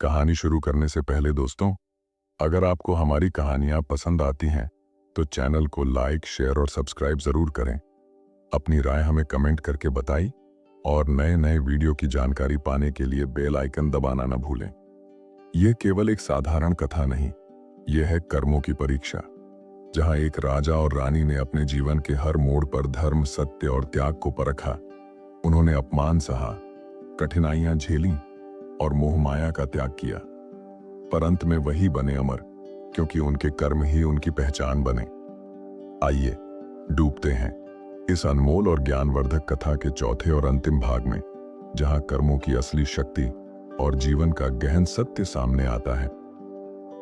कहानी शुरू करने से पहले दोस्तों, अगर आपको हमारी कहानियां पसंद आती हैं तो चैनल को लाइक, शेयर और सब्सक्राइब जरूर करें। अपनी राय हमें कमेंट करके बताई और नए नए वीडियो की जानकारी पाने के लिए बेल आइकन दबाना न भूलें। यह केवल एक साधारण कथा नहीं, यह है कर्मों की परीक्षा, जहां एक राजा और रानी ने अपने जीवन के हर मोड़ पर धर्म, सत्य और त्याग को परखा। उन्होंने अपमान सहा, कठिनाइयां झेलीं और मोह माया का त्याग किया, पर अंत में वही बने अमर, क्योंकि उनके कर्म ही उनकी पहचान बने। आइए डूबते हैं इस अनमोल और ज्ञानवर्धक कथा के चौथे और अंतिम भाग में, जहां कर्मों की असली शक्ति और जीवन का गहन सत्य सामने आता है।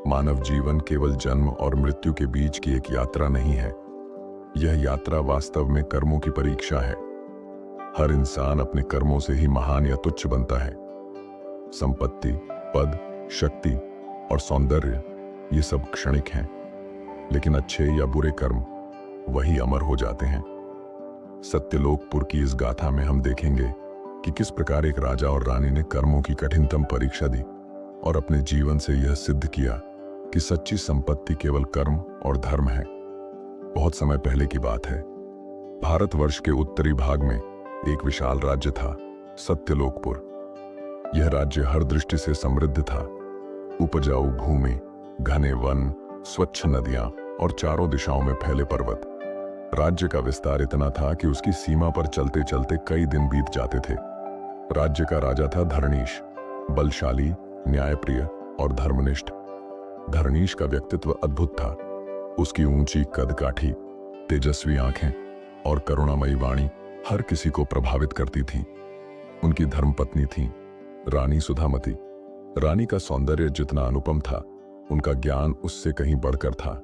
मानव जीवन केवल जन्म और मृत्यु के बीच की एक यात्रा नहीं है, यह यात्रा वास्तव में कर्मों की परीक्षा है। हर इंसान अपने कर्मों से ही महान या तुच्छ बनता है। संपत्ति, पद, शक्ति और सौंदर्य ये सब क्षणिक हैं, लेकिन अच्छे या बुरे कर्म वही अमर हो जाते हैं। सत्यलोकपुर की इस गाथा में हम देखेंगे कि किस प्रकार एक राजा और रानी ने कर्मों की कठिनतम परीक्षा दी और अपने जीवन से यह सिद्ध किया कि सच्ची संपत्ति केवल कर्म और धर्म है। बहुत समय पहले की बात है। भारतवर्ष के उत्तरी भाग में एक विशाल राज्य था, सत्यलोकपुर। यह राज्य हर दृष्टि से समृद्ध था। उपजाऊ भूमि, घने वन, स्वच्छ नदियां और चारों दिशाओं में फैले पर्वत। राज्य का विस्तार इतना था कि उसकी सीमा पर चलते चलते कई दिन बीत जाते थे। राज्य का राजा था धरणीश, बलशाली, न्यायप्रिय और धर्मनिष्ठ। धरणीश का व्यक्तित्व अद्भुत था। उसकी ऊंची कदकाठी, तेजस्वी आंखें और करुणामयी वाणी हर किसी को प्रभावित करती थी। उनकी धर्मपत्नी थी रानी सुधामती। रानी का सौंदर्य जितना अनुपम था, उनका ज्ञान उससे कहीं बढ़कर था।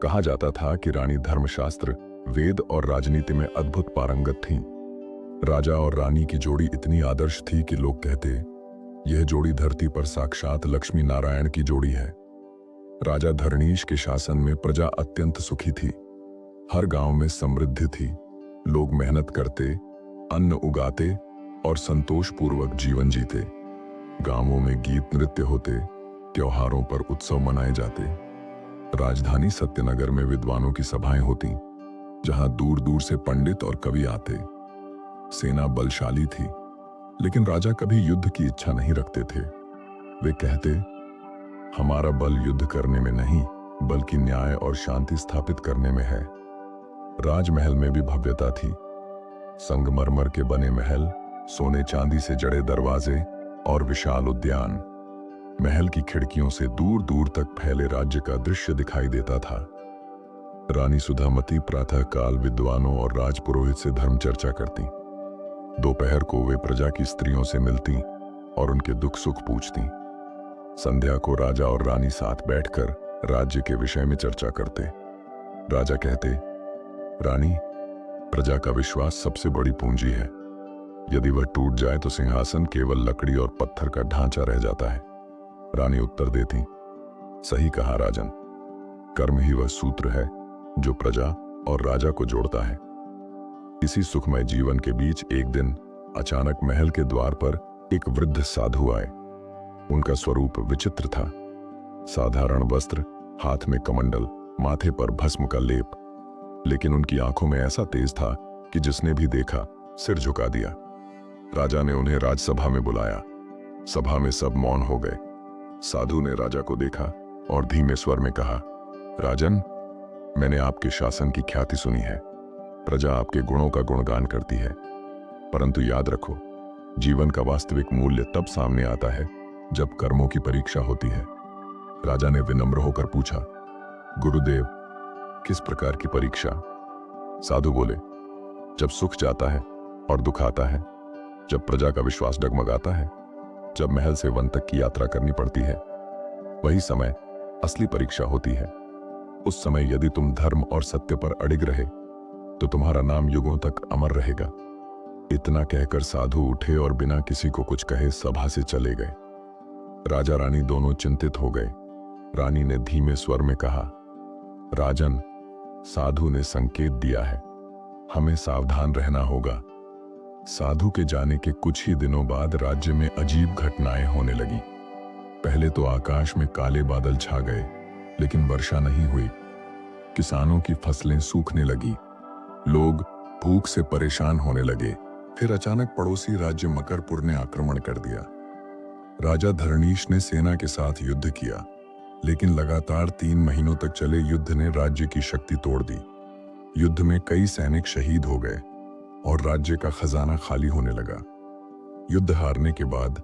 कहा जाता था कि रानी धर्मशास्त्र, वेद और राजनीति में अद्भुत पारंगत थीं। राजा और रानी की जोड़ी इतनी आदर्श थी कि लोग कहते, यह जोड़ी धरती पर साक्षात लक्ष्मी नारायण की जोड़ी है। राजा धरणीश के शासन में प्रजा अत्यंत सुखी थी। हर गांव में समृद्धि थी। लोग मेहनत करते, अन्न उगाते और संतोषपूर्वक जीवन जीते। गांवों में गीत नृत्य होते, त्योहारों पर उत्सव मनाए जाते। राजधानी सत्यनगर में विद्वानों की सभाएं होती, जहां दूर दूर से पंडित और कवि आते। सेना बलशाली थी, लेकिन राजा कभी युद्ध की इच्छा नहीं रखते थे। वे कहते, हमारा बल युद्ध करने में नहीं, बल्कि न्याय और शांति स्थापित करने में है। राजमहल में भी भव्यता थी। संगमरमर के बने महल, सोने चांदी से जड़े दरवाजे और विशाल उद्यान। महल की खिड़कियों से दूर दूर तक फैले राज्य का दृश्य दिखाई देता था। रानी सुधामती प्रातःकाल विद्वानों और राजपुरोहित से धर्म चर्चा करती। दोपहर को वे प्रजा की स्त्रियों से मिलती और उनके दुख सुख पूछती। संध्या को राजा और रानी साथ बैठकर राज्य के विषय में चर्चा करते। राजा कहते, रानी, प्रजा का विश्वास सबसे बड़ी पूंजी है। यदि वह टूट जाए तो सिंहासन केवल लकड़ी और पत्थर का ढांचा रह जाता है। रानी उत्तर देती, सही कहा राजन, कर्म ही वह सूत्र है जो प्रजा और राजा को जोड़ता है। इसी सुखमय जीवन के बीच एक दिन अचानक महल के द्वार पर एक वृद्ध साधु आए। उनका स्वरूप विचित्र था। साधारण वस्त्र, हाथ में कमंडल, माथे पर भस्म का लेप, लेकिन उनकी आंखों में ऐसा तेज था कि जिसने भी देखा सिर झुका दिया। राजा ने उन्हें राजसभा में बुलाया। सभा में सब मौन हो गए। साधु ने राजा को देखा और धीमे स्वर में कहा, राजन, मैंने आपके शासन की ख्याति सुनी है। प्रजा आपके गुणों का गुणगान करती है, परंतु याद रखो, जीवन का वास्तविक मूल्य तब सामने आता है जब कर्मों की परीक्षा होती है। राजा ने विनम्र होकर पूछा, गुरुदेव, किस प्रकार की परीक्षा? साधु बोले, जब सुख जाता है और दुख आता है, जब प्रजा का विश्वास डगमगाता है, जब महल से वन तक की यात्रा करनी पड़ती है, वही समय असली परीक्षा होती है। उस समय यदि तुम धर्म और सत्य पर अडिग रहे तो तुम्हारा नाम युगों तक अमर रहेगा। इतना कहकर साधु उठे और बिना किसी को कुछ कहे सभा से चले गए। राजा रानी दोनों चिंतित हो गए। रानी ने धीमे स्वर में कहा, राजन, साधु ने संकेत दिया है, हमें सावधान रहना होगा। साधु के जाने के कुछ ही दिनों बाद राज्य में अजीब घटनाएं होने लगी। पहले पहले तो आकाश में काले बादल छा गए, लेकिन वर्षा नहीं हुई। किसानों की फसलें सूखने लगी, लोग भूख से परेशान होने लगे। फिर अचानक पड़ोसी राज्य मकरपुर ने आक्रमण कर दिया। राजा धरणीश ने सेना के साथ युद्ध किया, लेकिन लगातार 3 महीनों तक चले युद्ध ने राज्य की शक्ति तोड़ दी। युद्ध में कई सैनिक शहीद हो गए और राज्य का खजाना खाली होने लगा। युद्ध हारने के बाद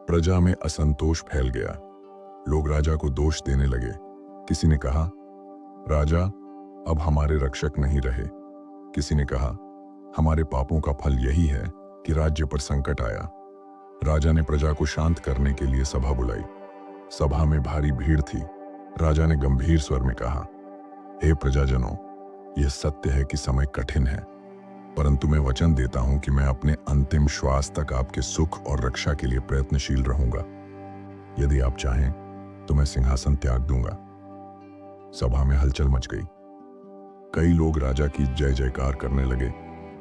प्रजा में असंतोष फैल गया। लोग राजा को दोष देने लगे। किसी ने कहा, राजा अब हमारे रक्षक नहीं रहे। किसी ने कहा, हमारे पापों का फल यही है कि राज्य पर संकट आया। राजा ने प्रजा को शांत करने के लिए सभा बुलाई। सभा में भारी भीड़ थी। राजा ने गंभीर स्वर में कहा, हे प्रजाजनों, यह सत्य है कि समय कठिन है, परंतु मैं वचन देता हूं कि मैं अपने अंतिम श्वास तक आपके सुख और रक्षा के लिए प्रयत्नशील रहूंगा। यदि आप चाहें तो मैं सिंहासन त्याग दूंगा। सभा में हलचल मच गई। कई लोग राजा की जय जयकार करने लगे,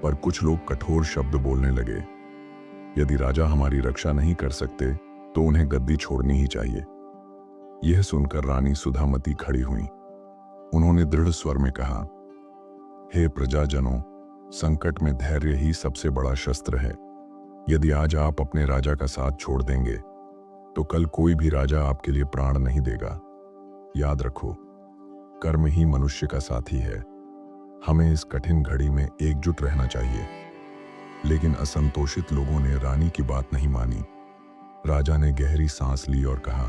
पर कुछ लोग कठोर शब्द बोलने लगे। यदि राजा हमारी रक्षा नहीं कर सकते तो उन्हें गद्दी छोड़नी ही चाहिए। यह सुनकर रानी सुधामती खड़ी हुई। उन्होंने दृढ़ स्वर में कहा, हे प्रजाजनों, संकट में धैर्य ही सबसे बड़ा शस्त्र है। यदि आज आप अपने राजा का साथ छोड़ देंगे तो कल कोई भी राजा आपके लिए प्राण नहीं देगा। याद रखो, कर्म ही मनुष्य का साथी है। हमें इस कठिन घड़ी में एकजुट रहना चाहिए। लेकिन असंतोषित लोगों ने रानी की बात नहीं मानी। राजा ने गहरी सांस ली और कहा,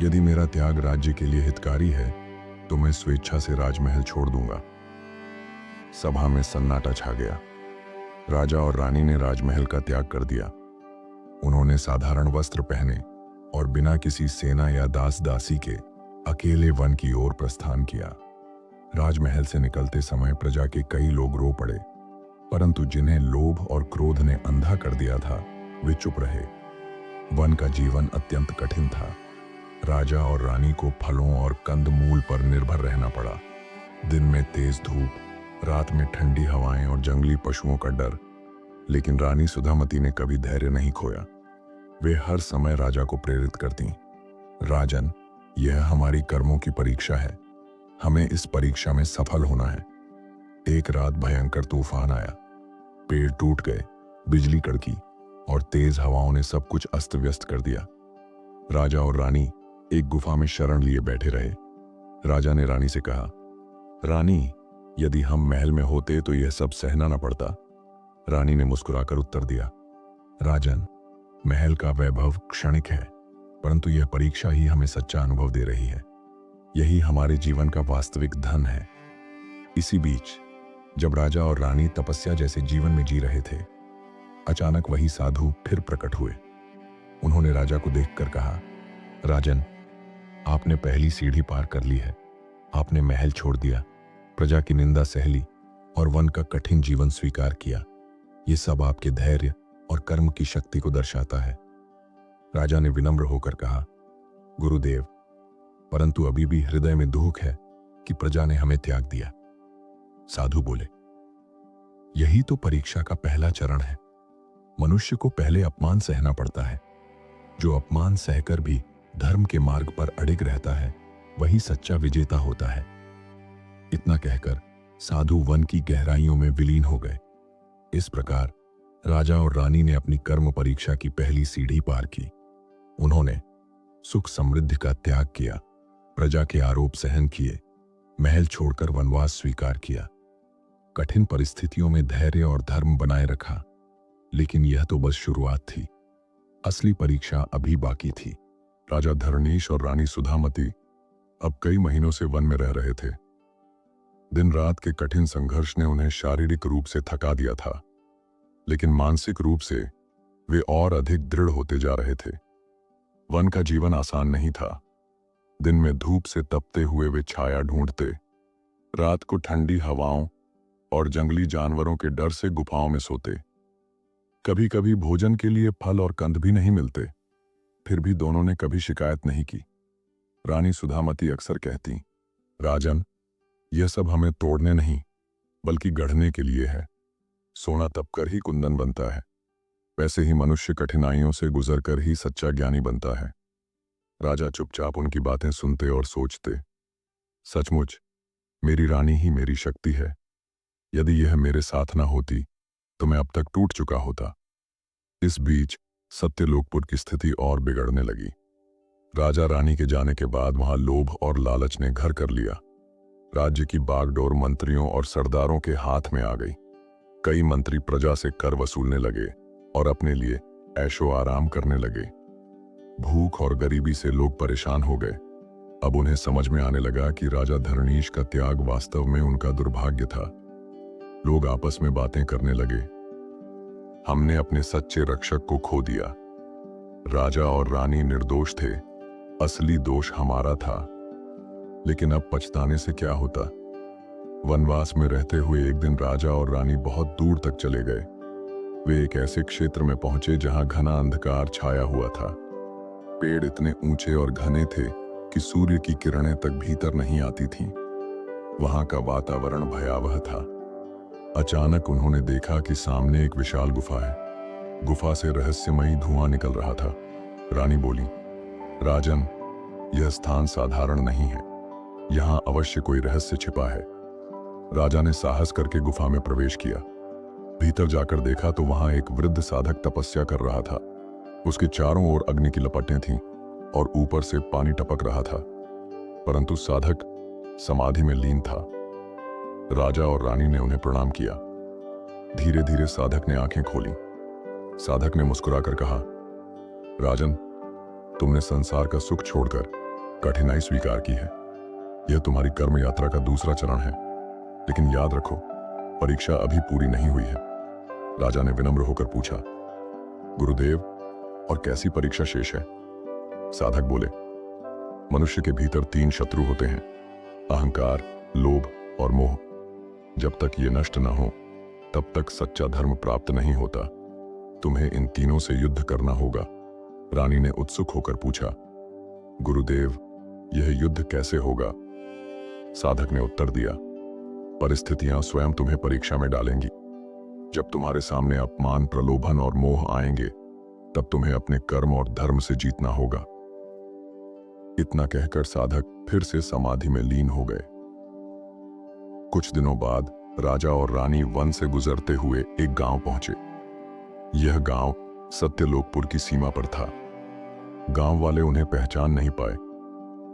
यदि मेरा त्याग राज्य के लिए हितकारी है तो मैं स्वेच्छा से राजमहल छोड़ दूंगा। सभा में सन्नाटा छा गया। राजा और रानी ने राजमहल का त्याग कर दिया। उन्होंने साधारण वस्त्र पहने और बिना किसी सेना या दास दासी के अकेले वन की ओर प्रस्थान किया। राजमहल से निकलते समय प्रजा के कई लोग रो पड़े, परंतु जिन्हें लोभ और क्रोध ने अंधा कर दिया था वे चुप रहे। वन का जीवन अत्यंत कठिन था। राजा और रानी को फलों और कंदमूल पर निर्भर रहना पड़ा। दिन में तेज धूप, रात में ठंडी हवाएं और जंगली पशुओं का डर। लेकिन रानी सुधामती ने कभी धैर्य नहीं खोया। वे हर समय राजा को प्रेरित करती, राजन, यह हमारी कर्मों की परीक्षा है। हमें इस परीक्षा में सफल होना है। एक रात भयंकर तूफान आया। पेड़ टूट गए, बिजली कड़की और तेज हवाओं ने सब कुछ अस्त व्यस्त कर दिया। राजा और रानी एक गुफा में शरण लिए बैठे रहे। राजा ने रानी से कहा, रानी, यदि हम महल में होते तो यह सब सहना न पड़ता। रानी ने मुस्कुराकर उत्तर दिया, राजन, महल का वैभव क्षणिक है, परंतु यह परीक्षा ही हमें सच्चा अनुभव दे रही है। यही हमारे जीवन का वास्तविक धन है। इसी बीच जब राजा और रानी तपस्या जैसे जीवन में जी रहे थे, अचानक वही साधु फिर प्रकट हुए। उन्होंने राजा को देखकर कहा, राजन, आपने पहली सीढ़ी पार कर ली है। आपने महल छोड़ दिया, प्रजा की निंदा सह ली और वन का कठिन जीवन स्वीकार किया। ये सब आपके धैर्य और कर्म की शक्ति को दर्शाता है। राजा ने विनम्र होकर कहा, गुरुदेव, परंतु अभी भी हृदय में दुख है कि प्रजा ने हमें त्याग दिया। साधु बोले, यही तो परीक्षा का पहला चरण है। मनुष्य को पहले अपमान सहना पड़ता है। जो अपमान सहकर भी धर्म के मार्ग पर अडिग रहता है, वही सच्चा विजेता होता है। इतना कहकर साधु वन की गहराइयों में विलीन हो गए। इस प्रकार राजा और रानी ने अपनी कर्म परीक्षा की पहली सीढ़ी पार की। उन्होंने सुख समृद्धि का त्याग किया, प्रजा के आरोप सहन किए, महल छोड़कर वनवास स्वीकार किया, कठिन परिस्थितियों में धैर्य और धर्म बनाए रखा। लेकिन यह तो बस शुरुआत थी। असली परीक्षा अभी बाकी थी। राजा धरणीश और रानी सुधामती अब कई महीनों से वन में रह रहे थे। दिन रात के कठिन संघर्ष ने उन्हें शारीरिक रूप से थका दिया था, लेकिन मानसिक रूप से वे और अधिक दृढ़ होते जा रहे थे। वन का जीवन आसान नहीं था। दिन में धूप से तपते हुए वे छाया ढूंढते, रात को ठंडी हवाओं और जंगली जानवरों के डर से गुफाओं में सोते। कभी कभी भोजन के लिए फल और कंद भी नहीं मिलते, फिर भी दोनों ने कभी शिकायत नहीं की। रानी सुधामती अक्सर कहती, राजन, यह सब हमें तोड़ने नहीं बल्कि गढ़ने के लिए है। सोना तपकर ही कुंदन बनता है, वैसे ही मनुष्य कठिनाइयों से गुजरकर ही सच्चा ज्ञानी बनता है। राजा चुपचाप उनकी बातें सुनते और सोचते, सचमुच मेरी रानी ही मेरी शक्ति है। यदि यह मेरे साथ न होती तो मैं अब तक टूट चुका होता। इस बीच सत्यलोकपुर की स्थिति और बिगड़ने लगी। राजा रानी के जाने के बाद वहां लोभ और लालच ने घर कर लिया। राज्य की बागडोर मंत्रियों और सरदारों के हाथ में आ गई। कई मंत्री प्रजा से कर वसूलने लगे और अपने लिए ऐशो आराम करने लगे। भूख और गरीबी से लोग परेशान हो गए। अब उन्हें समझ में आने लगा कि राजा धरणीश का त्याग वास्तव में उनका दुर्भाग्य था। लोग आपस में बातें करने लगे, हमने अपने सच्चे रक्षक को खो दिया। राजा और रानी निर्दोष थे, असली दोष हमारा था। लेकिन अब पछताने से क्या होता। वनवास में रहते हुए एक दिन राजा और रानी बहुत दूर तक चले गए। वे एक ऐसे क्षेत्र में पहुंचे जहां घना अंधकार छाया हुआ था। पेड़ इतने ऊंचे और घने थे कि सूर्य की किरणें तक भीतर नहीं आती थीं। वहां का वातावरण भयावह था। अचानक उन्होंने देखा कि सामने एक विशाल गुफा है। गुफा से रहस्यमयी धुआं निकल रहा था। रानी बोली, राजन, यह स्थान साधारण नहीं है। यहां अवश्य कोई रहस्य छिपा है। राजा ने साहस करके गुफा में प्रवेश किया। भीतर जाकर देखा तो वहां एक वृद्ध साधक तपस्या कर रहा था। उसके चारों ओर अग्नि की लपटें थीं और ऊपर से पानी टपक रहा था, परंतु साधक समाधि में लीन था। राजा और रानी ने उन्हें प्रणाम किया। धीरे धीरे साधक ने आंखें खोली। साधक ने मुस्कुराकर कहा, राजन, तुमने संसार का सुख छोड़कर कठिनाई स्वीकार की है। यह तुम्हारी कर्म यात्रा का दूसरा चरण है। लेकिन याद रखो, परीक्षा अभी पूरी नहीं हुई है। राजा ने विनम्र होकर पूछा, गुरुदेव, और कैसी परीक्षा शेष है? साधक बोले, मनुष्य के भीतर 3 शत्रु होते हैं, अहंकार, लोभ और मोह। जब तक ये नष्ट न हो तब तक सच्चा धर्म प्राप्त नहीं होता। तुम्हें इन तीनों से युद्ध करना होगा। रानी ने उत्सुक होकर पूछा, गुरुदेव, यह युद्ध कैसे होगा? साधक ने उत्तर दिया, परिस्थितियां स्वयं तुम्हें परीक्षा में डालेंगी। जब तुम्हारे सामने अपमान, प्रलोभन और मोह आएंगे, तब तुम्हें अपने कर्म और धर्म से जीतना होगा। इतना कहकर साधक फिर से समाधि में लीन हो गए। कुछ दिनों बाद राजा और रानी वन से गुजरते हुए एक गांव पहुंचे। यह गांव सत्यलोकपुर की सीमा पर था। गांव वाले उन्हें पहचान नहीं पाए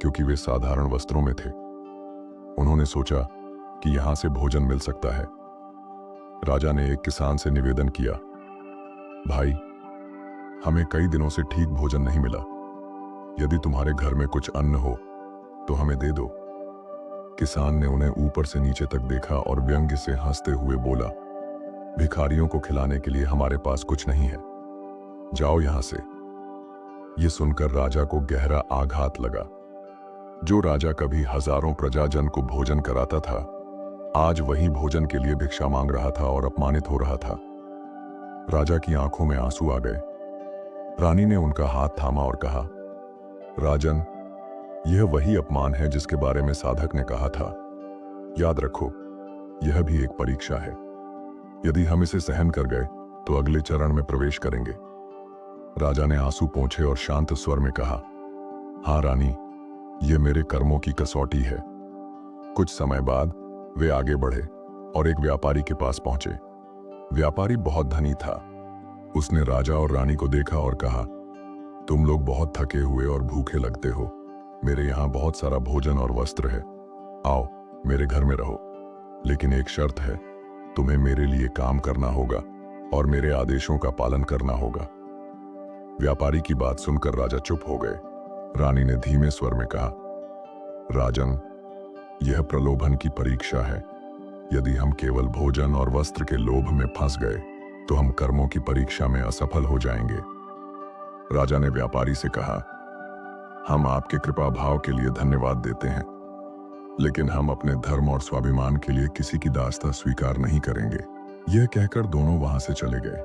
क्योंकि वे साधारण वस्त्रों में थे। उन्होंने सोचा कि यहां से भोजन मिल सकता है। राजा ने एक किसान से निवेदन किया, भाई, हमें कई दिनों से ठीक भोजन नहीं मिला। यदि तुम्हारे घर में कुछ अन्न हो तो हमें दे दो। किसान ने उन्हें ऊपर से नीचे तक देखा और व्यंग्य से हंसते हुए बोला, भिखारियों को खिलाने के लिए हमारे पास कुछ नहीं है, जाओ यहां से। यह सुनकर राजा को गहरा आघात लगा। जो राजा कभी हजारों प्रजाजन को भोजन कराता था, आज वही भोजन के लिए भिक्षा मांग रहा था और अपमानित हो रहा था। राजा की आंखों में आंसू आ गए। रानी ने उनका हाथ थामा और कहा, राजन, यह वही अपमान है जिसके बारे में साधक ने कहा था। याद रखो, यह भी एक परीक्षा है। यदि हम इसे सहन कर गए तो अगले चरण में प्रवेश करेंगे। राजा ने आंसू पोंछे और शांत स्वर में कहा, हाँ रानी, यह मेरे कर्मों की कसौटी है। कुछ समय बाद वे आगे बढ़े और एक व्यापारी के पास पहुंचे। व्यापारी बहुत धनी था। उसने राजा और रानी को देखा और कहा, तुम लोग बहुत थके हुए और भूखे लगते हो। मेरे यहाँ बहुत सारा भोजन और वस्त्र है। आओ, मेरे घर में रहो। लेकिन एक शर्त है, तुम्हें मेरे लिए काम करना होगा और मेरे आदेशों का पालन करना होगा। व्यापारी की बात सुनकर राजा चुप हो गए। रानी ने धीमे स्वर में कहा, राजन, यह प्रलोभन की परीक्षा है। यदि हम केवल भोजन और वस्त्र के लोभ में फंस गए तो हम कर्मों की परीक्षा में असफल हो जाएंगे। राजा ने व्यापारी से कहा, हम आपके कृपा भाव के लिए धन्यवाद देते हैं, लेकिन हम अपने धर्म और स्वाभिमान के लिए किसी की दास्ता स्वीकार नहीं करेंगे। यह कहकर दोनों वहां से चले गए।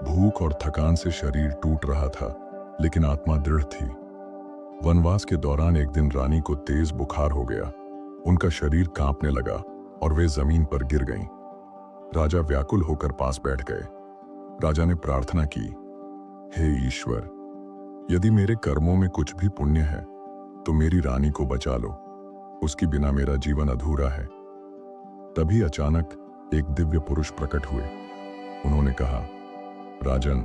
भूख और थकान से शरीर टूट रहा था, लेकिन आत्मा दृढ़ थी। वनवास के दौरान एक दिन रानी को तेज बुखार हो गया। उनका शरीर कांपने लगा और वे जमीन पर गिर गईं। राजा व्याकुल होकर पास बैठ गए। राजा ने प्रार्थना की, हे ईश्वर, यदि मेरे कर्मों में कुछ भी पुण्य है तो मेरी रानी को बचा लो, उसके बिना मेरा जीवन अधूरा है। तभी अचानक एक दिव्य पुरुष प्रकट हुए। उन्होंने कहा, राजन,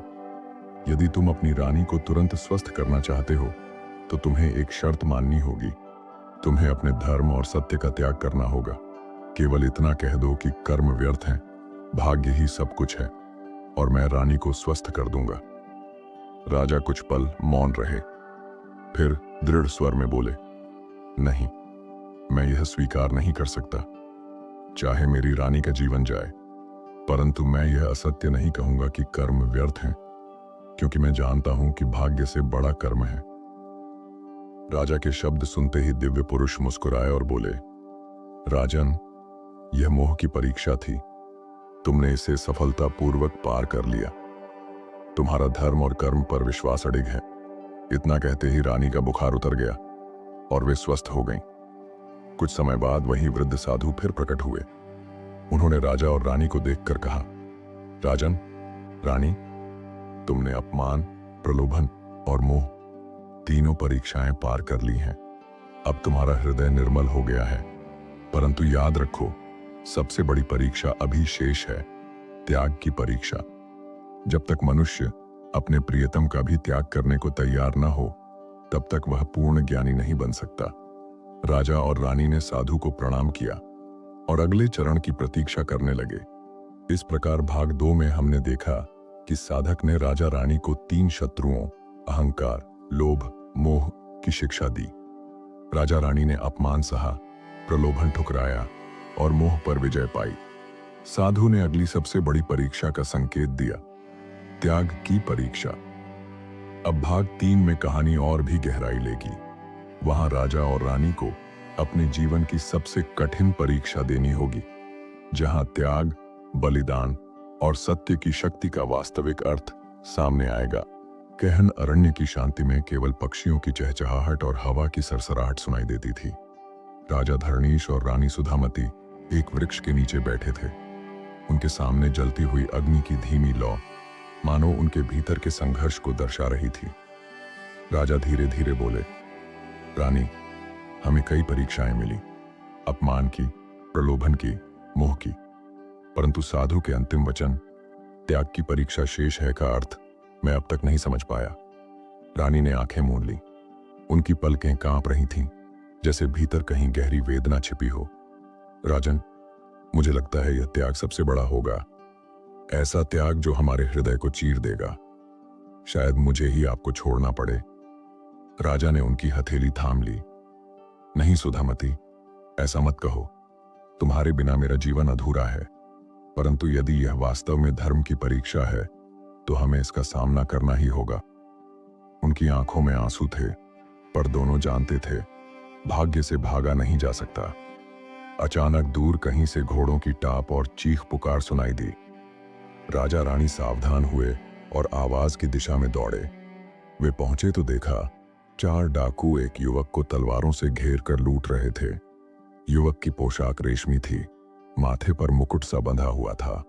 यदि तुम अपनी रानी को तुरंत स्वस्थ करना चाहते हो तो तुम्हें एक शर्त माननी होगी। तुम्हें अपने धर्म और सत्य का त्याग करना होगा। केवल इतना कह दो कि कर्म व्यर्थ हैं, भाग्य ही सब कुछ है, और मैं रानी को स्वस्थ कर दूंगा। राजा कुछ पल मौन रहे, फिर दृढ़ स्वर में बोले, नहीं, मैं यह स्वीकार नहीं कर सकता। चाहे मेरी रानी का जीवन जाए, परंतु मैं यह असत्य नहीं कहूंगा कि कर्म व्यर्थ हैं, क्योंकि मैं जानता हूं कि भाग्य से बड़ा कर्म है। राजा के शब्द सुनते ही दिव्य पुरुष मुस्कुराए और बोले, राजन, यह मोह की परीक्षा थी। तुमने इसे सफलतापूर्वक पार कर लिया। तुम्हारा धर्म और कर्म पर विश्वास अडिग है। इतना कहते ही रानी का बुखार उतर गया और वे स्वस्थ हो गईं। कुछ समय बाद वही वृद्ध साधु फिर प्रकट हुए। उन्होंने राजा और रानी को देखकर कहा, राजन, रानी, तुमने अपमान, प्रलोभन और मोह तीनों परीक्षाएं पार कर ली हैं। अब तुम्हारा हृदय निर्मल हो गया है। परंतु याद रखो, सबसे बड़ी परीक्षा अभी शेष है, त्याग की परीक्षा। जब तक मनुष्य अपने प्रियतम का भी त्याग करने को तैयार न हो, तब तक वह पूर्ण ज्ञानी नहीं बन सकता। राजा और रानी ने साधु को प्रणाम किया और अगले चरण की प्रतीक्षा करने लगे। इस प्रकार भाग 2 में हमने देखा कि साधक ने राजा रानी को 3 शत्रुओं, अहंकार, लोभ, मोह की शिक्षा दी। राजा रानी ने अपमान सहा, प्रलोभन ठुकराया और मोह पर विजय पाई। साधु ने अगली सबसे बड़ी परीक्षा का संकेत दिया, त्याग की परीक्षा। अब भाग 3 में कहानी और भी गहराई लेगी। वहां राजा और रानी को अपने जीवन की सबसे कठिन परीक्षा देनी होगी, जहां त्याग, बलिदान और सत्य की शक्ति का वास्तविक अर्थ सामने आएगा। गहन अरण्य की शांति में केवल पक्षियों की चहचहाहट और हवा की सरसराहट सुनाई देती थी। राजा धरणीश और रानी सुधामती एक वृक्ष के नीचे बैठे थे। उनके सामने जलती हुई अग्नि की धीमी लौ मानो उनके भीतर के संघर्ष को दर्शा रही थी। राजा धीरे धीरे बोले, रानी, हमें कई परीक्षाएं मिली, अपमान की, प्रलोभन की, मोह की, परंतु साधु के अंतिम वचन, त्याग की परीक्षा शेष है का अर्थ मैं अब तक नहीं समझ पाया। रानी ने आंखें मूंद ली। उनकी पलकें कांप रही थीं, जैसे भीतर कहीं गहरी वेदना छिपी हो। राजन, मुझे लगता है यह त्याग सबसे बड़ा होगा, ऐसा त्याग जो हमारे हृदय को चीर देगा। शायद मुझे ही आपको छोड़ना पड़े। राजा ने उनकी हथेली थाम ली। नहीं सुधामती, ऐसा मत कहो। तुम्हारे बिना मेरा जीवन अधूरा है। परंतु यदि यह वास्तव में धर्म की परीक्षा है तो हमें इसका सामना करना ही होगा। उनकी आंखों में आंसू थे, पर दोनों जानते थे भाग्य से भागा नहीं जा सकता। अचानक दूर कहीं से घोड़ों की टाप और चीख पुकार सुनाई दी। राजा रानी सावधान हुए और आवाज की दिशा में दौड़े। वे पहुंचे तो देखा 4 डाकू एक युवक को तलवारों से घेर कर लूट रहे थे। युवक की पोशाक रेशमी थी, माथे पर मुकुट सा बंधा हुआ था।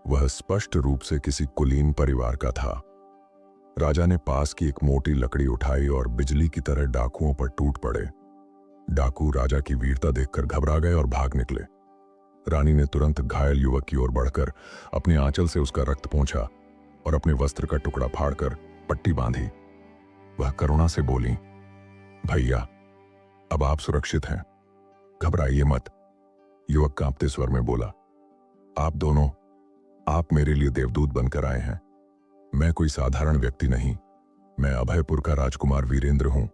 वह स्पष्ट रूप से किसी कुलीन परिवार का था। राजा ने पास की एक मोटी लकड़ी उठाई और बिजली की तरह डाकुओं पर टूट पड़े। डाकू राजा की वीरता देखकर घबरा गए और भाग निकले। रानी ने तुरंत घायल युवक की ओर बढ़कर अपने आंचल से उसका रक्त पोंछा और अपने वस्त्र का टुकड़ा फाड़कर पट्टी बांधी। वह करुणा से बोली, भैया, अब आप सुरक्षित हैं, घबराइए मत। युवक कांपते स्वर में बोला, आप दोनों, आप मेरे लिए देवदूत बनकर आए हैं। मैं कोई साधारण व्यक्ति नहीं, मैं अभयपुर का राजकुमार वीरेंद्र हूं।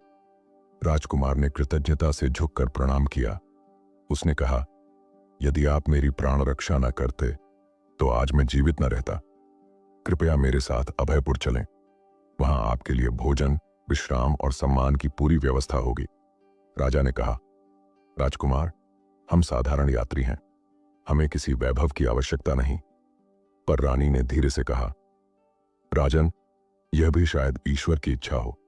राजकुमार ने कृतज्ञता से झुककर प्रणाम किया। उसने कहा, यदि आप मेरी प्राण रक्षा न करते तो आज मैं जीवित न रहता। कृपया मेरे साथ अभयपुर चलें। वहां आपके लिए भोजन, विश्राम और सम्मान की पूरी व्यवस्था होगी। राजा ने कहा, राजकुमार, हम साधारण यात्री हैं, हमें किसी वैभव की आवश्यकता नहीं। पर रानी ने धीरे से कहा, राजन, यह भी शायद ईश्वर की इच्छा हो।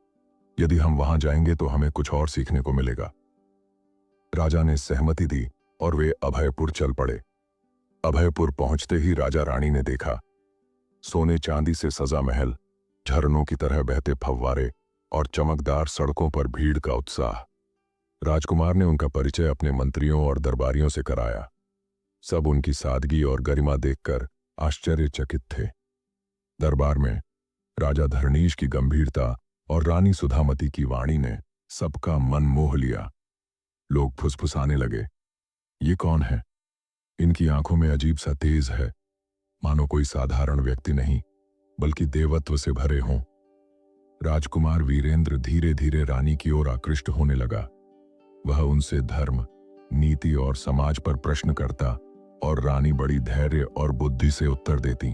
यदि हम वहां जाएंगे तो हमें कुछ और सीखने को मिलेगा। राजा ने सहमति दी और वे अभयपुर चल पड़े। अभयपुर पहुंचते ही राजा रानी ने देखा, सोने चांदी से सजा महल, झरनों की तरह बहते फव्वारे और चमकदार सड़कों पर भीड़ का उत्साह। राजकुमार ने उनका परिचय अपने मंत्रियों और दरबारियों से कराया। सब उनकी सादगी और गरिमा देखकर आश्चर्यचकित थे। दरबार में राजा धरणीश की गंभीरता और रानी सुधामती की वाणी ने सबका मन मोह लिया। लोग फुसफुसाने लगे, ये कौन है? इनकी आंखों में अजीब सा तेज है, मानो कोई साधारण व्यक्ति नहीं बल्कि देवत्व से भरे हों। राजकुमार वीरेंद्र धीरे धीरे रानी की ओर आकृष्ट होने लगा। वह उनसे धर्म, नीति और समाज पर प्रश्न करता और रानी बड़ी धैर्य और बुद्धि से उत्तर देती।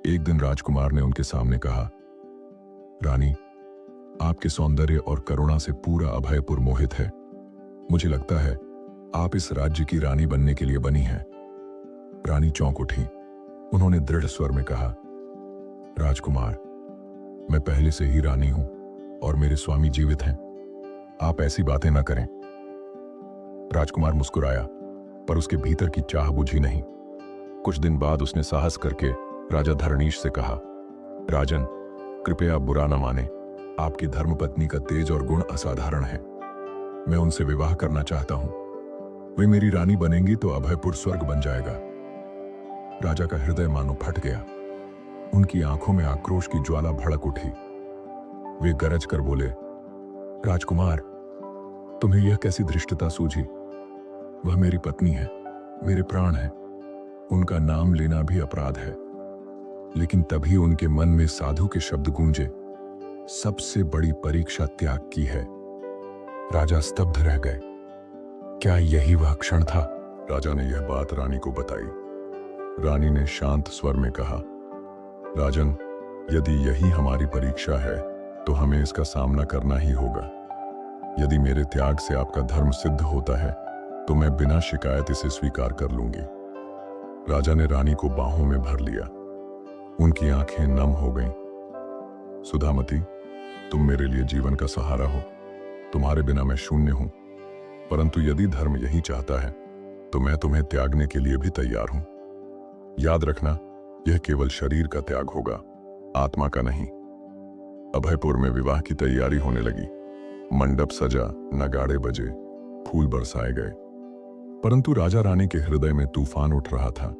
एक दिन राजकुमार ने उनके सामने कहा, रानी, आपके सौंदर्य और करुणा से पूरा अभयपुर मोहित है। मुझे लगता है आप इस राज्य की रानी बनने के लिए बनी हैं। रानी चौंक उठी। उन्होंने दृढ़ स्वर में कहा, राजकुमार, मैं पहले से ही रानी हूं और मेरे स्वामी जीवित हैं। आप ऐसी बातें ना करें। राजकुमार मुस्कुराया, पर उसके भीतर की चाह बुझी नहीं। कुछ दिन बाद उसने साहस करके राजा धरणीश से कहा, राजन, कृपया आप बुरा न माने। आपकी धर्मपत्नी का तेज और गुण असाधारण है। मैं उनसे विवाह करना चाहता हूं। वे मेरी रानी बनेंगी तो अभयपुर स्वर्ग बन जाएगा। राजा का हृदय मानो फट गया। उनकी आंखों में आक्रोश की ज्वाला भड़क उठी। वे गरज कर बोले, राजकुमार, तुम्हें यह कैसी धृष्टता सूझी? वह मेरी पत्नी है, मेरे प्राण है। उनका नाम लेना भी अपराध है। लेकिन तभी उनके मन में साधु के शब्द गूंजे, सबसे बड़ी परीक्षा त्याग की है। राजा स्तब्ध रह गए। क्या यही वह क्षण था? राजा ने यह बात रानी को बताई। रानी ने शांत स्वर में कहा, राजन, यदि यही हमारी परीक्षा है तो हमें इसका सामना करना ही होगा। यदि मेरे त्याग से आपका धर्म सिद्ध होता है तो मैं बिना शिकायत इसे स्वीकार कर लूंगी। राजा ने रानी को बाहों में भर लिया। उनकी आंखें नम हो गईं। सुधामती, तुम मेरे लिए जीवन का सहारा हो। तुम्हारे बिना मैं शून्य हूं। परंतु यदि धर्म यही चाहता है तो मैं तुम्हें त्यागने के लिए भी तैयार हूं। याद रखना, यह केवल शरीर का त्याग होगा, आत्मा का नहीं। अभयपुर में विवाह की तैयारी होने लगी। मंडप सजा, नगाड़े बजे, फूल बरसाए गए। परंतु राजा रानी के हृदय में तूफान उठ रहा था।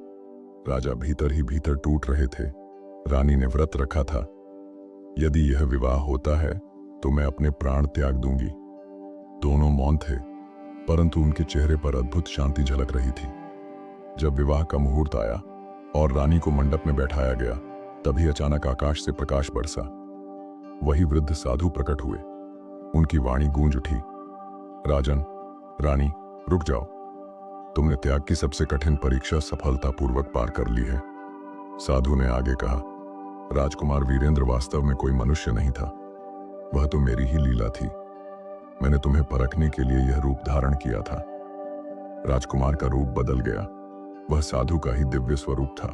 राजा भीतर ही भीतर टूट रहे थे। रानी ने व्रत रखा था, यदि यह विवाह होता है तो मैं अपने प्राण त्याग दूंगी। दोनों मौन थे, परंतु उनके चेहरे पर अद्भुत शांति झलक रही थी। जब विवाह का मुहूर्त आया और रानी को मंडप में बैठाया गया, तभी अचानक आकाश से प्रकाश बरसा। वही वृद्ध साधु प्रकट हुए। उनकी वाणी गूंज उठी, राजन, रानी, रुक जाओ। तुमने त्याग की सबसे कठिन परीक्षा सफलतापूर्वक पार कर ली है। साधु ने आगे कहा, राजकुमार वीरेंद्र वास्तव में कोई मनुष्य नहीं था। वह तो मेरी ही लीला थी। मैंने तुम्हें परखने के लिए यह रूप धारण किया था। राजकुमार का रूप बदल गया। वह साधु का ही दिव्य स्वरूप था।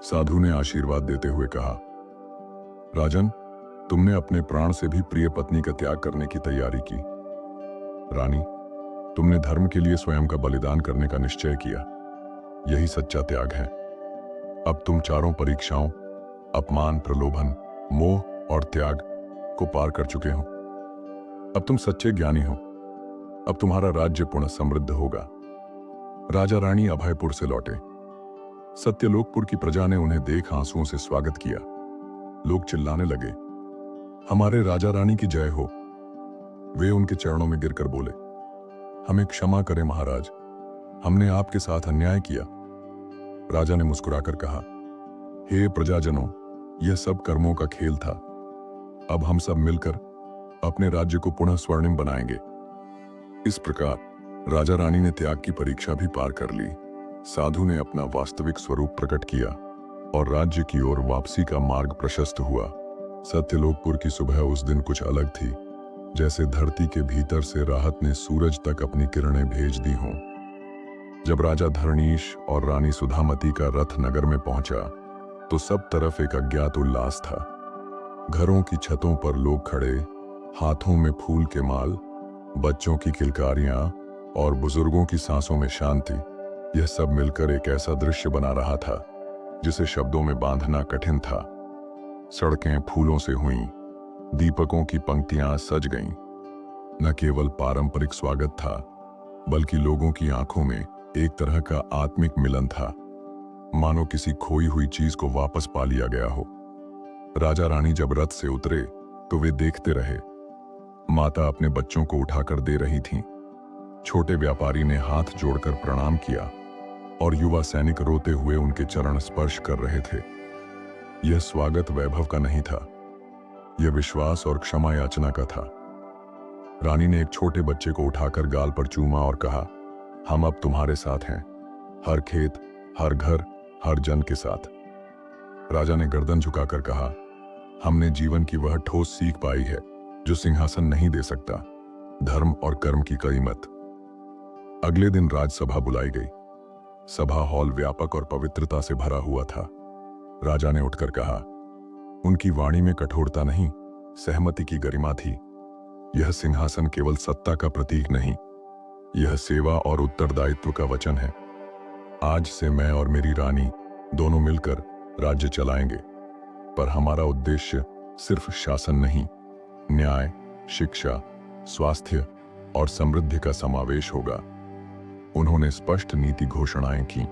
साधु ने आशीर्वाद देते हुए कहा, राजन, तुमने अपने प्राण से भी प्रिय पत्नी का त्याग करने की तैयारी की। रानी, तुमने धर्म के लिए स्वयं का बलिदान करने का निश्चय किया। यही सच्चा त्याग है। अब तुम चारों परीक्षाओं, अपमान, प्रलोभन, मोह और त्याग को पार कर चुके हो। अब तुम सच्चे ज्ञानी हो। अब तुम्हारा राज्य पुनः समृद्ध होगा। राजा रानी अभयपुर से लौटे। सत्यलोकपुर की प्रजा ने उन्हें देख आंसुओं से स्वागत किया। लोग चिल्लाने लगे, हमारे राजा रानी की जय हो। वे उनके चरणों में गिरकर बोले, हमें क्षमा करें महाराज, हमने आपके साथ अन्याय किया। राजा ने मुस्कुराकर कहा, हे प्रजाजनों, यह सब कर्मों का खेल था। अब हम सब मिलकर अपने राज्य को पुनः स्वर्णिम बनाएंगे। इस प्रकार राजा रानी ने त्याग की परीक्षा भी पार कर ली। साधु ने अपना वास्तविक स्वरूप प्रकट किया और राज्य की ओर वापसी का मार्ग प्रशस्त हुआ। सत्यलोकपुर की सुबह उस दिन कुछ अलग थी, जैसे धरती के भीतर से राहत ने सूरज तक अपनी किरणें भेज दी हों। जब राजा धरणीश और रानी सुधामती का रथ नगर में पहुंचा तो सब तरफ एक अज्ञात उल्लास था। घरों की छतों पर लोग खड़े, हाथों में फूल के माल, बच्चों की किलकारियां और बुजुर्गों की सांसों में शांति। यह सब मिलकर एक ऐसा दृश्य बना रहा था जिसे शब्दों में बांधना कठिन था। सड़कें फूलों से हुईं, दीपकों की पंक्तियां सज गईं। न केवल पारंपरिक स्वागत था, बल्कि लोगों की आंखों में एक तरह का आत्मिक मिलन था, मानो किसी खोई हुई चीज को वापस पा लिया गया हो। राजा रानी जब रथ से उतरे तो वे देखते रहे। माता अपने बच्चों को उठाकर दे रही थीं। छोटे व्यापारी ने हाथ जोड़कर प्रणाम किया और युवा सैनिक रोते हुए उनके चरण स्पर्श कर रहे थे। यह स्वागत वैभव का नहीं था, यह विश्वास और क्षमा याचना का था। रानी ने एक छोटे बच्चे को उठाकर गाल पर चूमा और कहा, हम अब तुम्हारे साथ हैं, हर खेत, हर घर, हर जन के साथ। राजा ने गर्दन झुकाकर कहा, हमने जीवन की वह ठोस सीख पाई है जो सिंहासन नहीं दे सकता, धर्म और कर्म की कीमत। अगले दिन राजसभा बुलाई गई। सभा हॉल व्यापक और पवित्रता से भरा हुआ था। राजा ने उठकर कहा, उनकी वाणी में कठोरता नहीं, सहमति की गरिमा थी। यह सिंहासन केवल सत्ता का प्रतीक नहीं, यह सेवा और उत्तरदायित्व का वचन है। आज से मैं और मेरी रानी दोनों मिलकर राज्य चलाएंगे, पर हमारा उद्देश्य सिर्फ शासन नहीं, न्याय, शिक्षा, स्वास्थ्य और समृद्धि का समावेश होगा। उन्होंने स्पष्ट नीति घोषणाएं की,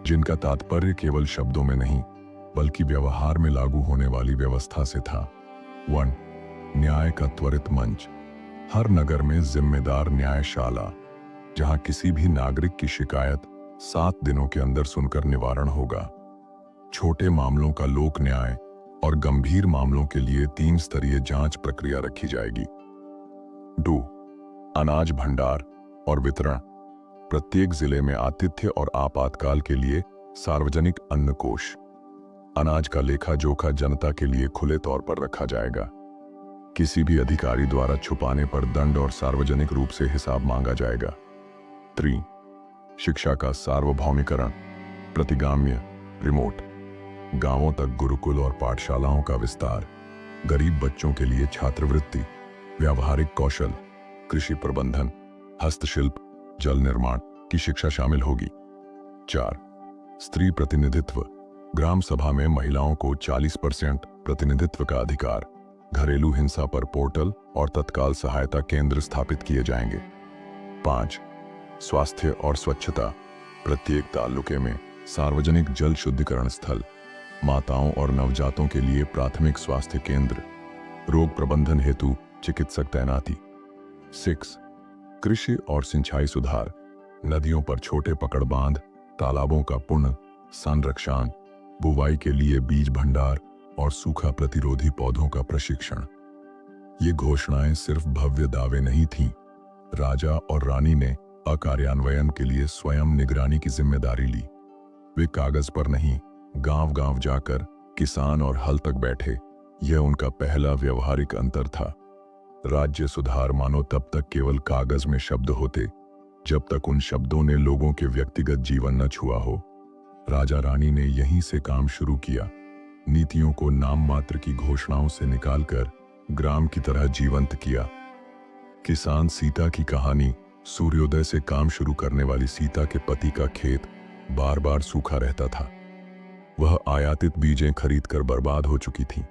जिनका तात्पर्य केवल शब्दों में नहीं, बल्कि व्यवहार में लागू होने वाली व्यवस्था से था। 1. न्याय का त्वरित मंच। हर नगर में जिम्मेदार न्यायशाला, जहां किसी भी नागरिक की शिकायत 7 दिनों के अंदर सुनकर निवारण होगा। छोटे मामलों का लोक न्याय और गंभीर मामलों के लिए 3 स्तरीय जांच प्रक्रिया रखी जाएगी। 2. अनाज भंडार और वितरण। प्रत्येक जिले में आतिथ्य और आपातकाल के लिए सार्वजनिक अन्न कोष। अनाज का लेखा जोखा जनता के लिए खुले तौर पर रखा जाएगा। किसी भी अधिकारी द्वारा छुपाने पर दंड और सार्वजनिक रूप से हिसाब मांगा जाएगा। 3. शिक्षा का सार्वभौमिकरण, प्रतिगाम्य, रिमोट। गांवों तक गुरुकुल और पाठशालाओं का विस्तार। गरीब बच्चों के लिए छात्रवृत्ति, व्यावहारिक कौशल, कृषि प्रबंधन, हस्तशिल्प, जल निर्माण की शिक्षा शामिल होगी। 4. स्त्री प्रतिनिधित्व। ग्राम सभा में महिलाओं को 40% प्रतिनिधित्व का अधिकार। घरेलू हिंसा पर पोर्टल और तत्काल सहायता केंद्र स्थापित किए जाएंगे। 5. स्वास्थ्य और स्वच्छता। प्रत्येक तालुके में सार्वजनिक जल शुद्धिकरण स्थल, माताओं और नवजातों के लिए प्राथमिक स्वास्थ्य केंद्र, रोग प्रबंधन हेतु चिकित्सक तैनाती। 6. कृषि और सिंचाई सुधार। नदियों पर छोटे पकड़ बांध, तालाबों का पुनः संरक्षण, बुवाई के लिए बीज भंडार और सूखा प्रतिरोधी पौधों का प्रशिक्षण। ये घोषणाएं सिर्फ भव्य दावे नहीं थीं। राजा और रानी ने अकार्यान्वयन के लिए स्वयं निगरानी की जिम्मेदारी ली। वे कागज पर नहीं, गांव-गांव जाकर किसान और हल तक बैठे। यह उनका पहला व्यवहारिक अंतर था। राज्य सुधार मानो तब तक केवल कागज में शब्द होते, जब तक उन शब्दों ने लोगों के व्यक्तिगत जीवन न छुआ हो। राजा रानी ने यहीं से काम शुरू किया। नीतियों को नाम मात्र की घोषणाओं से निकालकर ग्राम की तरह जीवंत किया। किसान सीता की कहानी। सूर्योदय से काम शुरू करने वाली सीता के पति का खेत बार बार सूखा रहता था। वह आयातित बीजें खरीदकर बर्बाद हो चुकी थीं।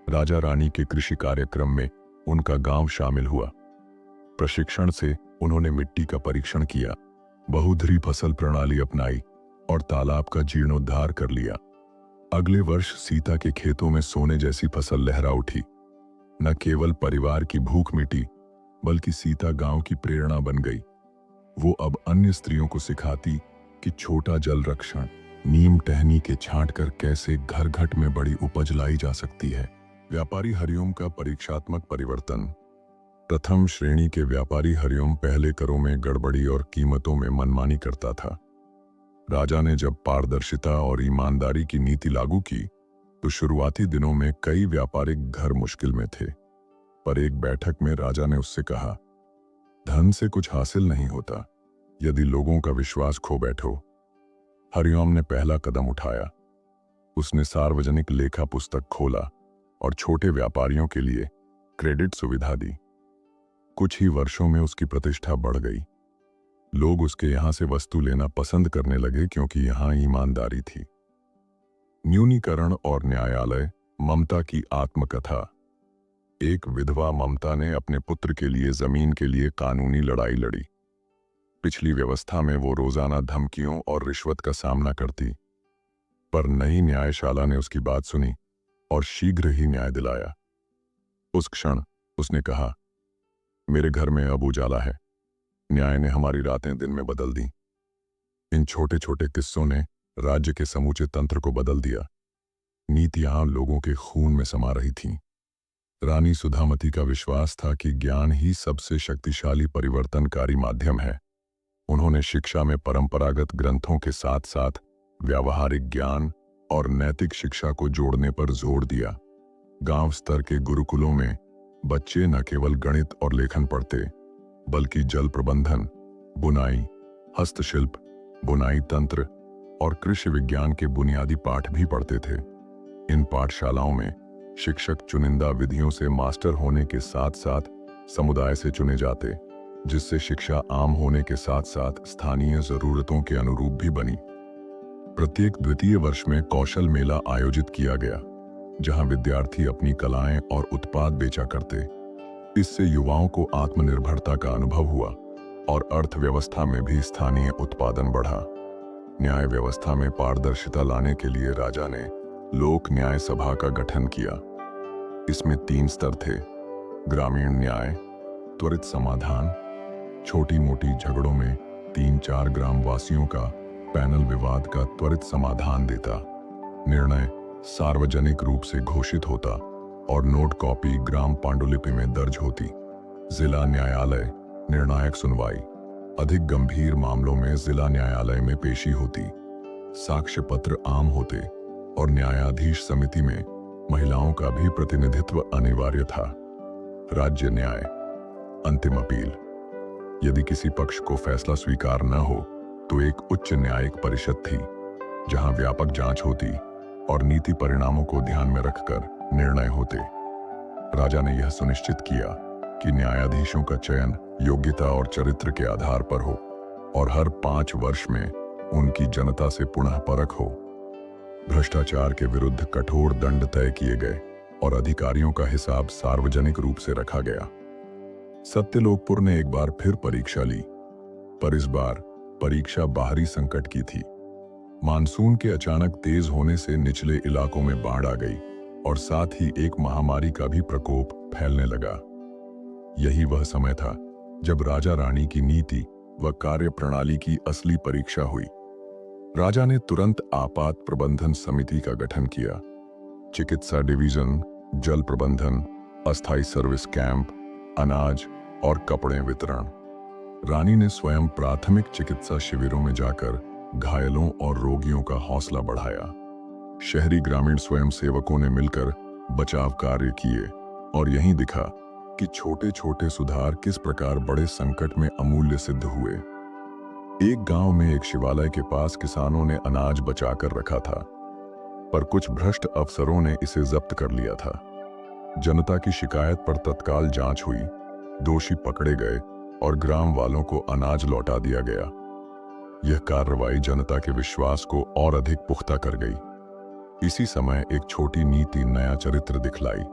राजा रानी के कृषि कार्यक्रम में उनका गांव शामिल हुआ। प्रशिक्षण से उन्होंने मिट्टी का परीक्षण किया, बहुधरी फसल प्रणाली अपनाई और तालाब का जीर्णोद्धार कर लिया। अगले वर्ष सीता के खेतों में सोने जैसी फसल लहरा उठी। न केवल परिवार की भूख मिटी, बल्कि सीता गांव की प्रेरणा बन गई। वो अब अन्य स्त्रियों को सिखाती कि छोटा जल रक्षण, नीम टहनी के छांट कर कैसे घर घट में बड़ी उपज लाई जा सकती है। व्यापारी हरिओम का परीक्षात्मक परिवर्तन। प्रथम श्रेणी के व्यापारी हरिओम पहले करों में गड़बड़ी और कीमतों में मनमानी करता था। राजा ने जब पारदर्शिता और ईमानदारी की नीति लागू की, तो शुरुआती दिनों में कई व्यापारिक घर मुश्किल में थे। पर एक बैठक में राजा ने उससे कहा, धन से कुछ हासिल नहीं होता यदि लोगों का विश्वास खो बैठो। हरिओम ने पहला कदम उठाया। उसने सार्वजनिक लेखा पुस्तक खोला और छोटे व्यापारियों के लिए क्रेडिट सुविधा दी। कुछ ही वर्षों में उसकी प्रतिष्ठा बढ़ गई। लोग उसके यहां से वस्तु लेना पसंद करने लगे क्योंकि यहां ईमानदारी थी। न्यूनीकरण और न्यायालय। ममता की आत्मकथा। एक विधवा ममता ने अपने पुत्र के लिए जमीन के लिए कानूनी लड़ाई लड़ी। पिछली व्यवस्था में वो रोजाना धमकियों और रिश्वत का सामना करती, पर नई न्यायशाला ने उसकी बात सुनी और शीघ्र ही न्याय दिलाया। उस क्षण उसने कहा, मेरे घर में अब उजाला है। न्याय ने हमारी रातें दिन में बदल दी। इन छोटे छोटे किस्सों ने राज्य के समूचे तंत्र को बदल दिया। नीतियां लोगों के खून में समा रही थीं। रानी सुधामती का विश्वास था कि ज्ञान ही सबसे शक्तिशाली परिवर्तनकारी माध्यम है। उन्होंने शिक्षा में परंपरागत ग्रंथों के साथ साथ व्यावहारिक ज्ञान और नैतिक शिक्षा को जोड़ने पर जोर दिया। गांव स्तर के गुरुकुलों में बच्चे न केवल गणित और लेखन पढ़ते, बल्कि जल प्रबंधन, बुनाई, हस्तशिल्प, बुनाई तंत्र और कृषि विज्ञान के बुनियादी पाठ भी पढ़ते थे। इन पाठशालाओं में शिक्षक चुनिंदा विधियों से मास्टर होने के साथ साथ समुदाय से चुने जाते, जिससे शिक्षा आम होने के साथ साथ स्थानीय जरूरतों के अनुरूप भी बनी। प्रत्येक द्वितीय वर्ष में कौशल मेला आयोजित किया गया, जहां विद्यार्थी अपनी कलाएं और उत्पाद बेचा करते। इससे युवाओं को आत्मनिर्भरता का अनुभव हुआ और अर्थव्यवस्था में भी स्थानीय उत्पादन बढ़ा। न्याय व्यवस्था में पारदर्शिता लाने के लिए राजा ने लोक न्याय सभा का गठन किया। इसमें 3 स्तर थे: ग्रामीण न्याय, त्वरित समाधान, छोटी मोटी झगड़ों में 3-4 ग्रामवासियों का पैनल विवाद का त्वरित समाधान देता, निर्णय सार्वजनिक रूप से घोषित होता और नोट कॉपी ग्राम पांडुलिपि में दर्ज होती। जिला न्यायालय, निर्णायक सुनवाई, अधिक गंभीर मामलों में जिला न्यायालय में पेशी होती। साक्ष्य पत्र आम होते और न्यायाधीश समिति में महिलाओं का भी प्रतिनिधित्व अनिवार्य था। राज्य न्याय, अंतिम अपील। यदि किसी पक्ष को फैसला स्वीकार न हो तो एक उच्च न्यायिक परिषद थी, जहां व्यापक जांच होती और नीति परिणामों को ध्यान में रखकर निर्णय होते। राजा ने यह सुनिश्चित किया कि न्यायाधीशों का चयन योग्यता और चरित्र के आधार पर हो और हर 5 वर्ष में उनकी जनता से पुनः परख हो। भ्रष्टाचार के विरुद्ध कठोर दंड तय किए गए और अधिकारियों का हिसाब सार्वजनिक रूप से रखा गया। सत्यलोकपुर ने एक बार फिर परीक्षा ली, पर इस बार परीक्षा बाहरी संकट की थी। मानसून के अचानक तेज होने से निचले इलाकों में बाढ़ आ गई और साथ ही एक महामारी का भी प्रकोप फैलने लगा। यही वह समय था जब राजा रानी की नीति व कार्यप्रणाली की असली परीक्षा हुई। राजा ने तुरंत आपात प्रबंधन समिति का गठन किया। चिकित्सा डिवीजन, जल प्रबंधन, अस्थायी सर्विस कैंप, अनाज और कपड़े वितरण। रानी ने स्वयं प्राथमिक चिकित्सा शिविरों में जाकर घायलों और रोगियों का हौसला बढ़ाया। शहरी ग्रामीण स्वयंसेवकों ने मिलकर बचाव कार्य किए और यहीं दिखा कि छोटे छोटे सुधार किस प्रकार बड़े संकट में अमूल्य सिद्ध हुए। एक गांव में एक शिवालय के पास किसानों ने अनाज बचाकर रखा था, पर कुछ भ्रष्ट अफसरों ने इसे जब्त कर लिया था। जनता की शिकायत पर तत्काल जांच हुई, दोषी पकड़े गए और ग्राम वालों को अनाज लौटा दिया गया। यह कार्रवाई जनता के विश्वास को और अधिक पुख्ता कर गई। इसी समय एक छोटी नीति नया चरित्र दिखलाई।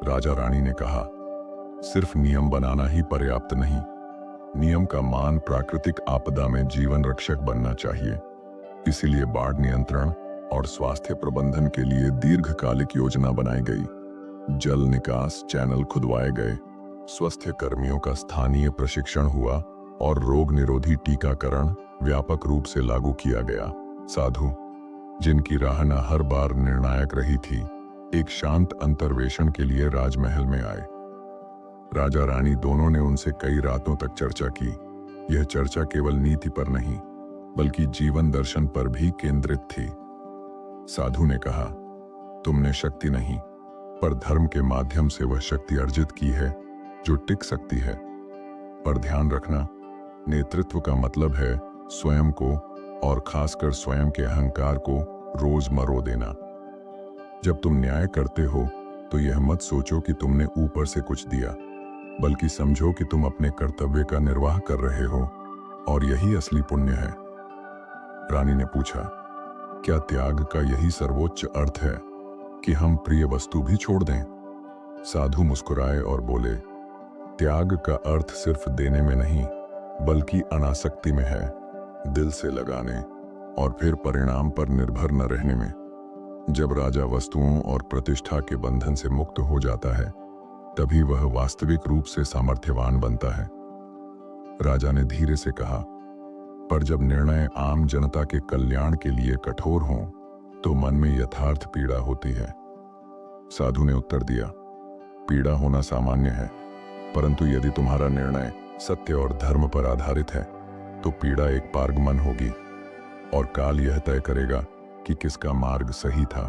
राजा रानी ने कहा, सिर्फ नियम बनाना ही पर्याप्त नहीं, नियम का मान प्राकृतिक आपदा में जीवन रक्षक बनना चाहिए। इसीलिए बाढ़ नियंत्रण और स्वास्थ्य प्रबंधन के लिए दीर्घकालिक योजना बनाई गई। जल निकास चैनल खुदवाए गए, स्वास्थ्य कर्मियों का स्थानीय प्रशिक्षण हुआ और रोग निरोधी टीकाकरण व्यापक रूप से लागू किया गया। साधु, जिनकी राहना हर बार निर्णायक रही थी, एक शांत अंतर्वेशन के लिए राजमहल में आए। राजा रानी दोनों ने उनसे कई रातों तक चर्चा की। यह चर्चा केवल नीति पर नहीं, बल्कि जीवन दर्शन पर भी केंद्रित थी। साधु ने कहा, तुमने शक्ति नहीं, पर धर्म के माध्यम से वह शक्ति अर्जित की है जो टिक सकती है। पर ध्यान रखना, नेतृत्व का मतलब है स्वयं को और खासकर स्वयं के अहंकार को रोज मरो देना। जब तुम न्याय करते हो तो यह मत सोचो कि तुमने ऊपर से कुछ दिया, बल्कि समझो कि तुम अपने कर्तव्य का निर्वाह कर रहे हो और यही असली पुण्य है। रानी ने पूछा, क्या त्याग का यही सर्वोच्च अर्थ है कि हम प्रिय वस्तु भी छोड़ दें? साधु मुस्कुराए और बोले, त्याग का अर्थ सिर्फ देने में नहीं बल्कि अनासक्ति में है, दिल से लगाने और फिर परिणाम पर निर्भर न रहने में। जब राजा वस्तुओं और प्रतिष्ठा के बंधन से मुक्त हो जाता है तभी वह वास्तविक रूप से सामर्थ्यवान बनता है। राजा ने धीरे से कहा, पर जब निर्णय आम जनता के कल्याण के लिए कठोर हों तो मन में यथार्थ पीड़ा होती है। साधु ने उत्तर दिया, पीड़ा होना सामान्य है, परंतु यदि तुम्हारा निर्णय सत्य और धर्म पर आधारित है तो पीड़ा एक पारगमन होगी और काल यह तय करेगा कि किसका मार्ग सही था।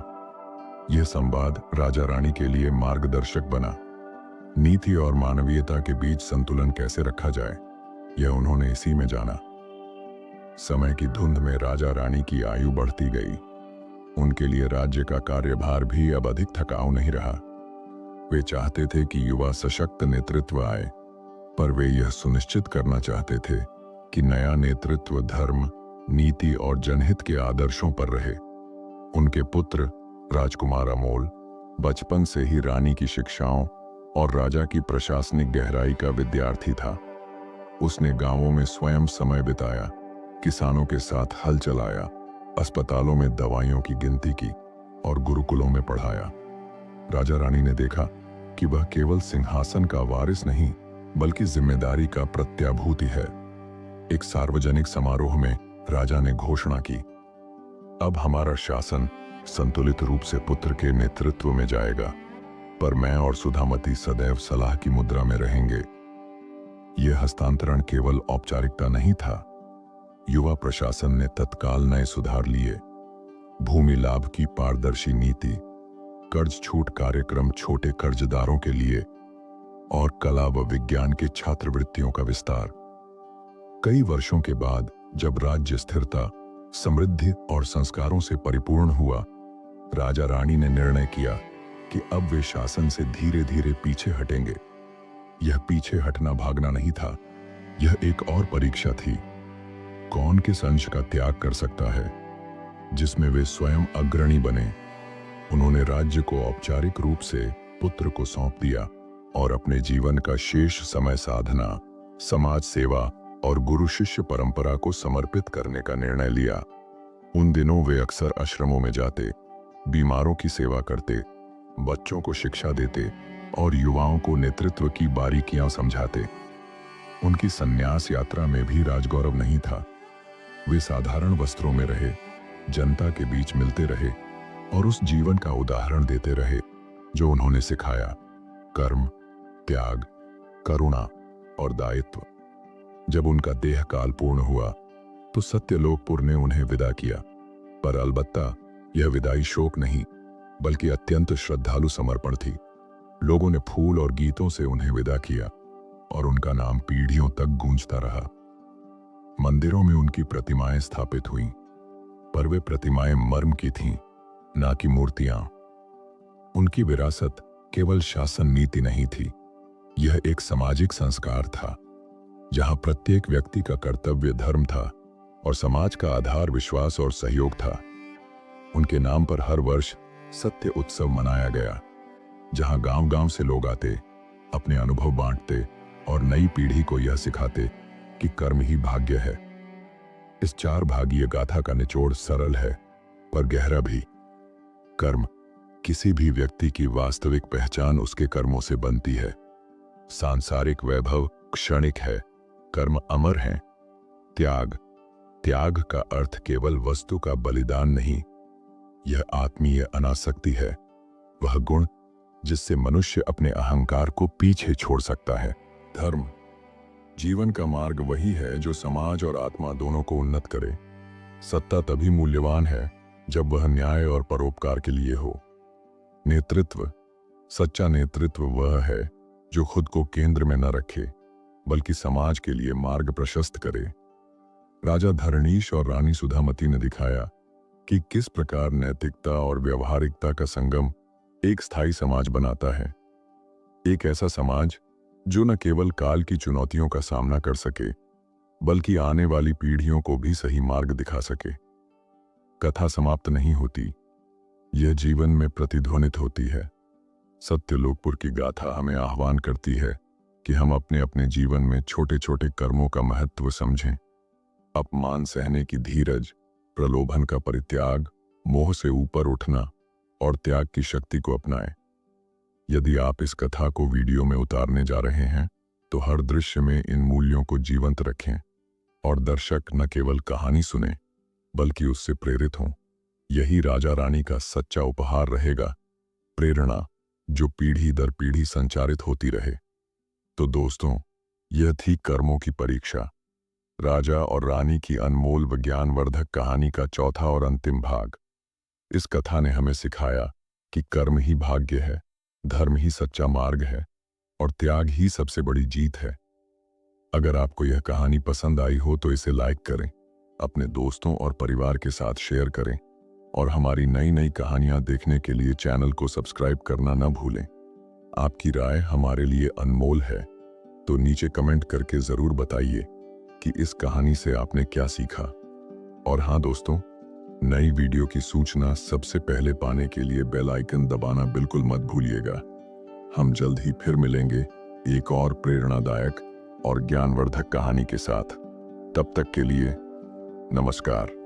यह संवाद राजा रानी के लिए मार्गदर्शक बना। नीति और मानवीयता के बीच संतुलन कैसे रखा जाए, यह उन्होंने इसी में जाना। समय की धुंध में राजा रानी की आयु बढ़ती गई। उनके लिए राज्य का कार्यभार भी अब अधिक थकाऊ नहीं रहा। वे चाहते थे कि युवा सशक्त नेतृत्व आए, पर वे यह सुनिश्चित करना चाहते थे कि नया नेतृत्व धर्म, नीति और जनहित के आदर्शों पर रहे। उनके पुत्र राजकुमार अमोल बचपन से ही रानी की शिक्षाओं और राजा की प्रशासनिक गहराई का विद्यार्थी था। उसने गांवों में स्वयं समय बिताया, किसानों के साथ हल चलाया, अस्पतालों में दवाइयों की गिनती की और गुरुकुलों में पढ़ाया। राजा रानी ने देखा कि वह केवल सिंहासन का वारिस नहीं बल्कि जिम्मेदारी का प्रत्याभूति है। एक सार्वजनिक समारोह में राजा ने घोषणा की, अब हमारा शासन संतुलित रूप से पुत्र के नेतृत्व में जाएगा, पर मैं और सुधामती सदैव सलाह की मुद्रा में रहेंगे। यह हस्तांतरण केवल औपचारिकता नहीं था। युवा प्रशासन ने तत्काल नए सुधार लिए। भूमि लाभ की पारदर्शी नीति, कर्ज छूट कार्यक्रम छोटे कर्जदारों के लिए और कला व विज्ञान के छात्रवृत्तियों का विस्तार। कई वर्षों के बाद जब राज्य स्थिरता, समृद्धि और संस्कारों से परिपूर्ण हुआ, राजा रानी ने निर्णय किया कि अब वे शासन से धीरे धीरे पीछे हटेंगे। यह पीछे हटना भागना नहीं था, यह एक और परीक्षा थी। कौन किस अंश का त्याग कर सकता है जिसमें वे स्वयं अग्रणी बने। उन्होंने राज्य को औपचारिक रूप से पुत्र को सौंप दिया और अपने जीवन का शेष समय साधना, समाज सेवा और गुरु शिष्य परंपरा को समर्पित करने का निर्णय लिया। उन दिनों वे अक्सर आश्रमों में जाते, बीमारों की सेवा करते, बच्चों को शिक्षा देते और युवाओं को नेतृत्व की बारीकियां समझाते। उनकी संन्यास यात्रा में भी राजगौरव नहीं था। वे साधारण वस्त्रों में रहे, जनता के बीच मिलते रहे और उस जीवन का उदाहरण देते रहे जो उन्होंने सिखाया, कर्म, त्याग, करुणा और दायित्व। जब उनका देह काल पूर्ण हुआ तो सत्यलोकपुर ने उन्हें विदा किया, पर अलबत्ता यह विदाई शोक नहीं बल्कि अत्यंत श्रद्धालु समर्पण थी। लोगों ने फूल और गीतों से उन्हें विदा किया और उनका नाम पीढ़ियों तक गूंजता रहा। मंदिरों में उनकी प्रतिमाएं स्थापित हुईं, पर वे प्रतिमाएं मर्म की थीं, ना कि मूर्तियां। उनकी विरासत केवल शासन नीति नहीं थी, यह एक सामाजिक संस्कार था जहां प्रत्येक व्यक्ति का कर्तव्य धर्म था और समाज का आधार विश्वास और सहयोग था। उनके नाम पर हर वर्ष सत्य उत्सव मनाया गया, जहां गांव-गांव से लोग आते, अपने अनुभव बांटते और नई पीढ़ी को यह सिखाते कि कर्म ही भाग्य है। इस चार भागीय गाथा का निचोड़ सरल है पर गहरा भी। कर्म, किसी भी व्यक्ति की वास्तविक पहचान उसके कर्मों से बनती है। सांसारिक वैभव क्षणिक है, कर्म अमर हैं। त्याग, त्याग का अर्थ केवल वस्तु का बलिदान नहीं, यह आत्मीय अनासक्ति है, वह गुण जिससे मनुष्य अपने अहंकार को पीछे छोड़ सकता है। धर्म, जीवन का मार्ग वही है जो समाज और आत्मा दोनों को उन्नत करे। सत्ता तभी मूल्यवान है जब वह न्याय और परोपकार के लिए हो। नेतृत्व, सच्चा नेतृत्व वह है जो खुद को केंद्र में न रखे बल्कि समाज के लिए मार्ग प्रशस्त करे। राजा धरणीश और रानी सुधामती ने दिखाया कि किस प्रकार नैतिकता और व्यवहारिकता का संगम एक स्थायी समाज बनाता है। एक ऐसा समाज जो न केवल काल की चुनौतियों का सामना कर सके बल्कि आने वाली पीढ़ियों को भी सही मार्ग दिखा सके। कथा समाप्त नहीं होती, यह जीवन में प्रतिध्वनित होती है। सत्यलोकपुर की गाथा हमें आह्वान करती है कि हम अपने अपने जीवन में छोटे छोटे कर्मों का महत्व समझें। अपमान सहने की धीरज, प्रलोभन का परित्याग, मोह से ऊपर उठना और त्याग की शक्ति को अपनाएं। यदि आप इस कथा को वीडियो में उतारने जा रहे हैं तो हर दृश्य में इन मूल्यों को जीवंत रखें और दर्शक न केवल कहानी सुने बल्कि उससे प्रेरित हों। यही राजा रानी का सच्चा उपहार रहेगा, प्रेरणा जो पीढ़ी दर पीढ़ी संचारित होती रहे। तो दोस्तों, यह थी कर्मों की परीक्षा, राजा और रानी की अनमोल विज्ञानवर्धक कहानी का चौथा और अंतिम भाग। इस कथा ने हमें सिखाया कि कर्म ही भाग्य है, धर्म ही सच्चा मार्ग है और त्याग ही सबसे बड़ी जीत है। अगर आपको यह कहानी पसंद आई हो तो इसे लाइक करें, अपने दोस्तों और परिवार के साथ शेयर करें और हमारी नई नई कहानियां देखने के लिए चैनल को सब्सक्राइब करना न भूलें। आपकी राय हमारे लिए अनमोल है, तो नीचे कमेंट करके जरूर बताइए कि इस कहानी से आपने क्या सीखा। और हाँ दोस्तों, नई वीडियो की सूचना सबसे पहले पाने के लिए बेल आइकन दबाना बिल्कुल मत भूलिएगा। हम जल्द ही फिर मिलेंगे एक और प्रेरणादायक और ज्ञानवर्धक कहानी के साथ। तब तक के लिए नमस्कार।